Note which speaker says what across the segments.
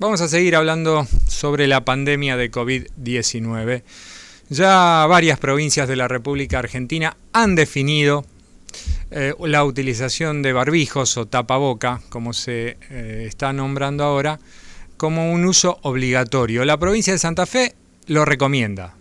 Speaker 1: Vamos a seguir hablando sobre la pandemia de COVID-19. Ya varias provincias de la República Argentina han definido la utilización de barbijos o tapaboca, como se está nombrando ahora, como un uso obligatorio. La provincia de Santa Fe lo recomienda.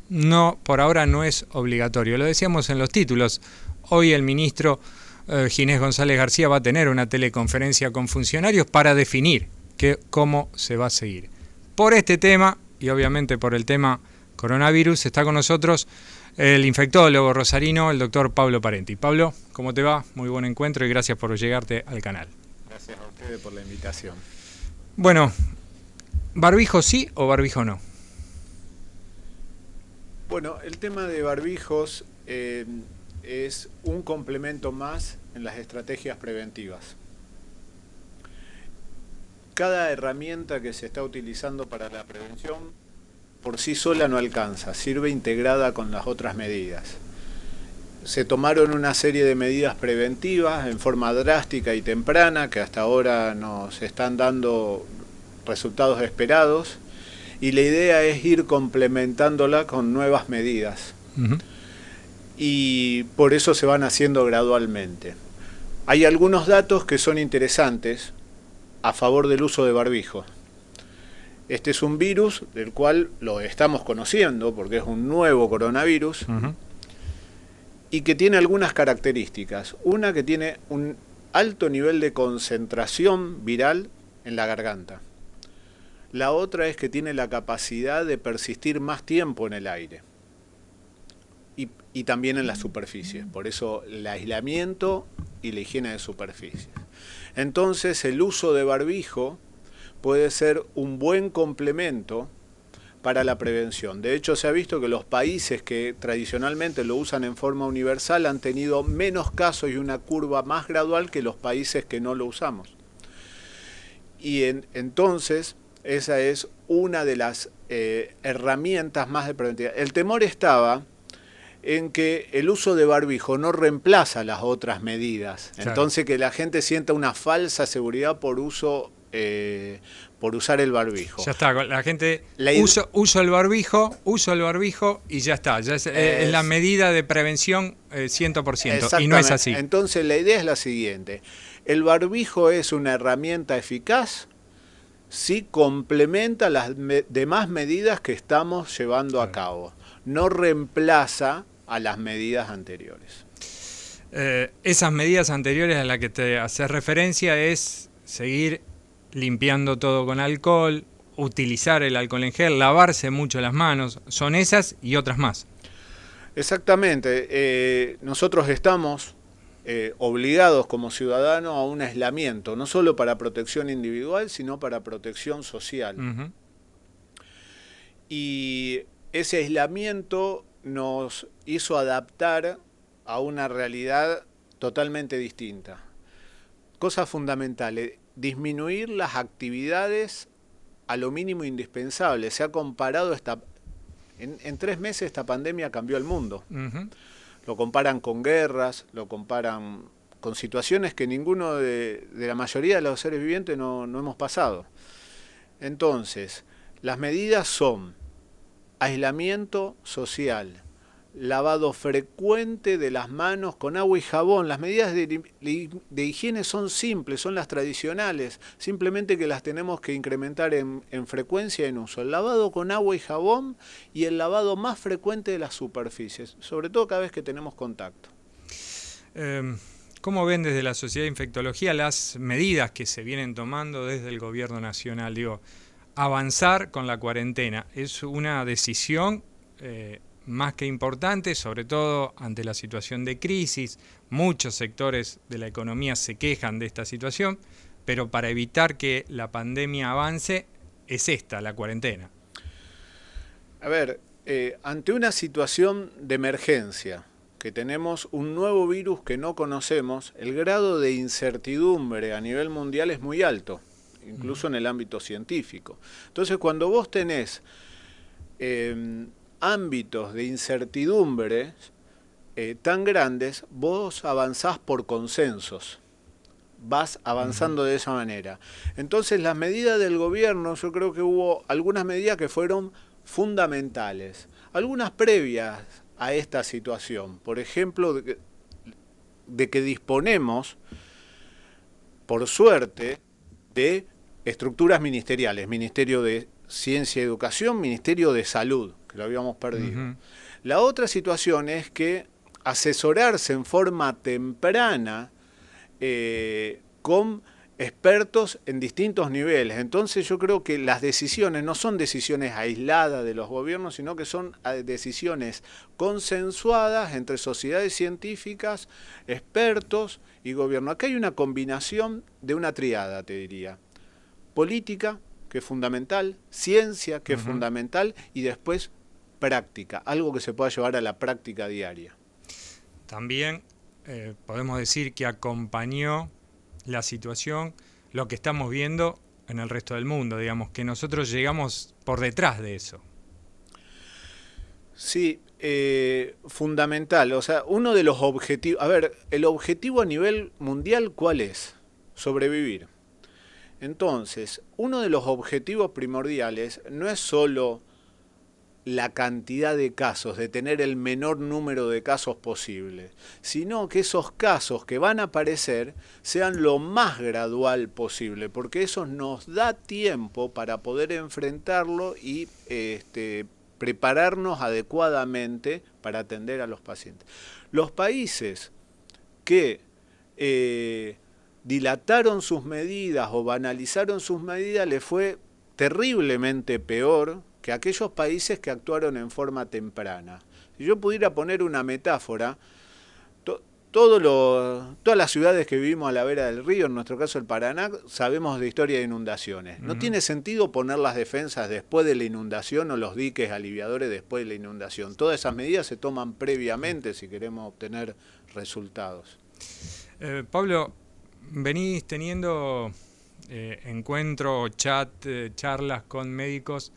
Speaker 1: No, por ahora no es obligatorio. Lo decíamos en los títulos. Hoy el ministro Ginés González García va a tener una teleconferencia con funcionarios para definir cómo se va a seguir. Por este tema, y obviamente por el tema coronavirus, está con nosotros el infectólogo rosarino, el doctor Pablo Parenti. Pablo, ¿cómo te va? Muy buen encuentro y gracias por llegarte al canal.
Speaker 2: Gracias a ustedes por la invitación.
Speaker 1: Bueno, ¿barbijo sí o barbijo no?
Speaker 2: Bueno, el tema de barbijos es un complemento más en las estrategias preventivas. Cada herramienta que se está utilizando para la prevención por sí sola no alcanza, sirve integrada con las otras medidas. Se tomaron una serie de medidas preventivas en forma drástica y temprana que hasta ahora nos están dando resultados esperados y la idea es ir complementándola con nuevas medidas. Y por eso se van haciendo gradualmente. Hay algunos datos que son interesantes a favor del uso de barbijo. Este es un virus del cual lo estamos conociendo porque es un nuevo coronavirus y que tiene algunas características. Una, que tiene un alto nivel de concentración viral en la garganta. La otra es que tiene la capacidad de persistir más tiempo en el aire y también en las superficies. Por eso el aislamiento y la higiene de superficies. Entonces el uso de barbijo puede ser un buen complemento para la prevención. De hecho, se ha visto que los países que tradicionalmente lo usan en forma universal han tenido menos casos y una curva más gradual que los países que no lo usamos. Y entonces esa es una de las herramientas más de preventiva. El temor estaba en que el uso de barbijo no reemplaza las otras medidas. Claro. Entonces que la gente sienta una falsa seguridad por usar el barbijo.
Speaker 1: Ya está, la gente uso el barbijo y ya está. Ya es la medida de prevención 100%, y no es así.
Speaker 2: Entonces la idea es la siguiente. El barbijo es una herramienta eficaz si complementa las demás medidas que estamos llevando a cabo. No reemplaza a las medidas anteriores.
Speaker 1: Esas medidas anteriores a las que te haces referencia es seguir limpiando todo con alcohol, utilizar el alcohol en gel, lavarse mucho las manos. Son esas y otras más.
Speaker 2: Exactamente. Nosotros estamos obligados como ciudadanos a un aislamiento, no solo para protección individual, sino para protección social. Y ese aislamiento nos hizo adaptar a una realidad totalmente distinta. Cosas fundamentales, disminuir las actividades a lo mínimo indispensable. Se ha comparado, en 3 meses esta pandemia cambió el mundo. Lo comparan con guerras, lo comparan con situaciones que ninguno de la mayoría de los seres vivientes no hemos pasado. Entonces, las medidas son aislamiento social, lavado frecuente de las manos con agua y jabón. Las medidas de higiene son simples, son las tradicionales, simplemente que las tenemos que incrementar en frecuencia y en uso. El lavado con agua y jabón y el lavado más frecuente de las superficies, sobre todo cada vez que tenemos contacto.
Speaker 1: ¿Cómo ven desde la Sociedad de Infectología las medidas que se vienen tomando desde el Gobierno Nacional? Digo, avanzar con la cuarentena es una decisión más que importante, sobre todo ante la situación de crisis. Muchos sectores de la economía se quejan de esta situación, pero para evitar que la pandemia avance es la cuarentena.
Speaker 2: A ver, ante una situación de emergencia, que tenemos un nuevo virus que no conocemos, el grado de incertidumbre a nivel mundial es muy alto, incluso en el ámbito científico. Entonces, cuando vos tenés ámbitos de incertidumbre tan grandes, vos avanzás por consensos. vas avanzando de esa manera. Entonces las medidas del gobierno, yo creo que hubo algunas medidas que fueron fundamentales, algunas previas a esta situación. Por ejemplo, de que disponemos, por suerte, de estructuras ministeriales, Ministerio de Ciencia y Educación, Ministerio de Salud, que lo habíamos perdido. La otra situación es que asesorarse en forma temprana con expertos en distintos niveles. Entonces yo creo que las decisiones no son decisiones aisladas de los gobiernos, sino que son decisiones consensuadas entre sociedades científicas, expertos y gobierno. Acá hay una combinación de una triada, te diría. Política, que es fundamental, ciencia, que es fundamental, y después práctica, algo que se pueda llevar a la práctica diaria.
Speaker 1: También podemos decir que acompañó la situación lo que estamos viendo en el resto del mundo, digamos, que nosotros llegamos por detrás de eso.
Speaker 2: Sí, fundamental. O sea, uno de los objetivos... A ver, el objetivo a nivel mundial, ¿cuál es? Sobrevivir. Entonces, uno de los objetivos primordiales no es solo la cantidad de casos, de tener el menor número de casos posible, sino que esos casos que van a aparecer sean lo más gradual posible, porque eso nos da tiempo para poder enfrentarlo y prepararnos adecuadamente para atender a los pacientes. Los países que dilataron sus medidas o banalizaron sus medidas les fue terriblemente peor que aquellos países que actuaron en forma temprana. Si yo pudiera poner una metáfora, todas las ciudades que vivimos a la vera del río, en nuestro caso el Paraná, sabemos de historia de inundaciones. No tiene sentido poner las defensas después de la inundación o los diques aliviadores después de la inundación. Todas esas medidas se toman previamente si queremos obtener resultados.
Speaker 1: Pablo, venís teniendo encuentros, charlas con médicos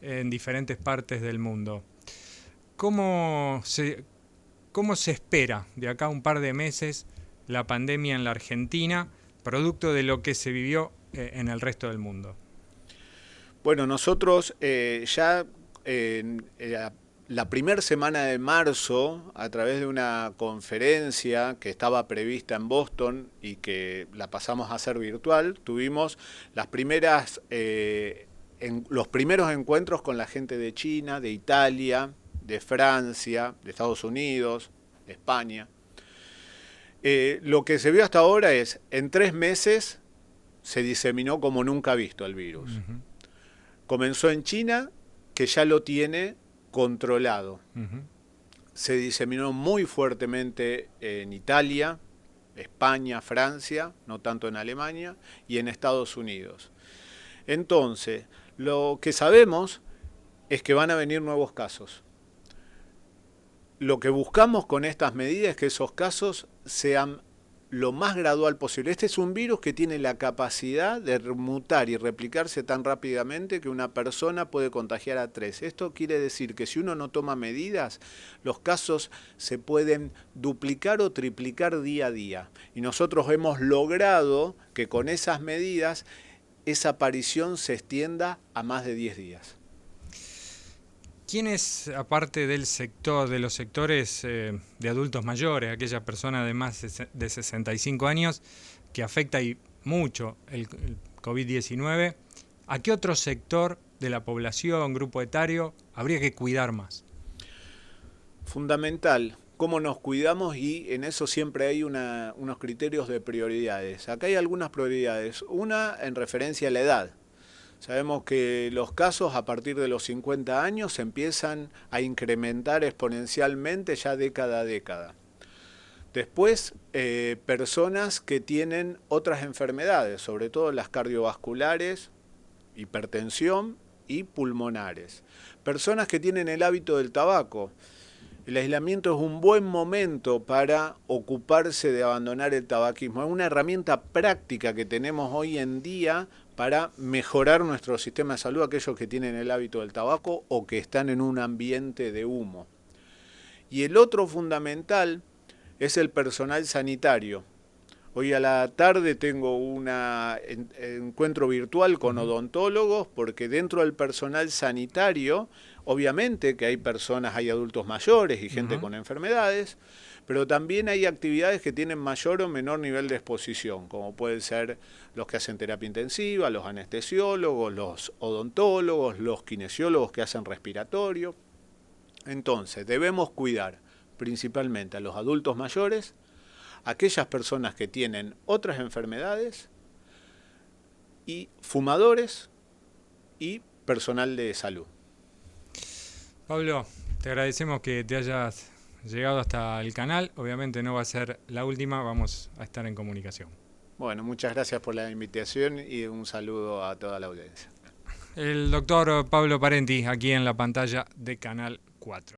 Speaker 1: en diferentes partes del mundo. ¿Cómo se espera de acá a un par de meses la pandemia en la Argentina, producto de lo que se vivió en el resto del mundo?
Speaker 2: Bueno, nosotros ya la primera semana de marzo, a través de una conferencia que estaba prevista en Boston y que la pasamos a hacer virtual, tuvimos las primeras... los primeros encuentros con la gente de China, de Italia, de Francia, de Estados Unidos, de España. Lo que se vio hasta ahora es, en 3 meses se diseminó como nunca visto el virus. Comenzó en China, que ya lo tiene controlado. Se diseminó muy fuertemente en Italia, España, Francia, no tanto en Alemania, y en Estados Unidos. Entonces, lo que sabemos es que van a venir nuevos casos. Lo que buscamos con estas medidas es que esos casos sean lo más gradual posible. Este es un virus que tiene la capacidad de mutar y replicarse tan rápidamente que una persona puede contagiar a 3. Esto quiere decir que si uno no toma medidas, los casos se pueden duplicar o triplicar día a día. Y nosotros hemos logrado que con esas medidas esa aparición se extienda a más de 10 días.
Speaker 1: ¿Quiénes, aparte del sector, de los sectores de adultos mayores, aquellas personas de más de 65 años, que afecta y mucho el COVID-19, a qué otro sector de la población, grupo etario, habría que cuidar más?
Speaker 2: Fundamental, cómo nos cuidamos, y en eso siempre hay unos criterios de prioridades. Acá hay algunas prioridades. Una en referencia a la edad. Sabemos que los casos a partir de los 50 años se empiezan a incrementar exponencialmente ya década a década. Después, personas que tienen otras enfermedades, sobre todo las cardiovasculares, hipertensión y pulmonares. Personas que tienen el hábito del tabaco. El aislamiento es un buen momento para ocuparse de abandonar el tabaquismo. Es una herramienta práctica que tenemos hoy en día para mejorar nuestro sistema de salud, aquellos que tienen el hábito del tabaco o que están en un ambiente de humo. Y el otro fundamental es el personal sanitario. Hoy a la tarde tengo un encuentro virtual con odontólogos, porque dentro del personal sanitario, obviamente que hay personas, hay adultos mayores y gente con enfermedades, pero también hay actividades que tienen mayor o menor nivel de exposición, como pueden ser los que hacen terapia intensiva, los anestesiólogos, los odontólogos, los kinesiólogos que hacen respiratorio. Entonces, debemos cuidar principalmente a los adultos mayores, aquellas personas que tienen otras enfermedades, y fumadores y personal de salud.
Speaker 1: Pablo, te agradecemos que te hayas llegado hasta el canal. Obviamente no va a ser la última, vamos a estar en comunicación.
Speaker 2: Bueno, muchas gracias por la invitación y un saludo a toda la audiencia.
Speaker 1: El doctor Pablo Parenti, aquí en la pantalla de Canal 4.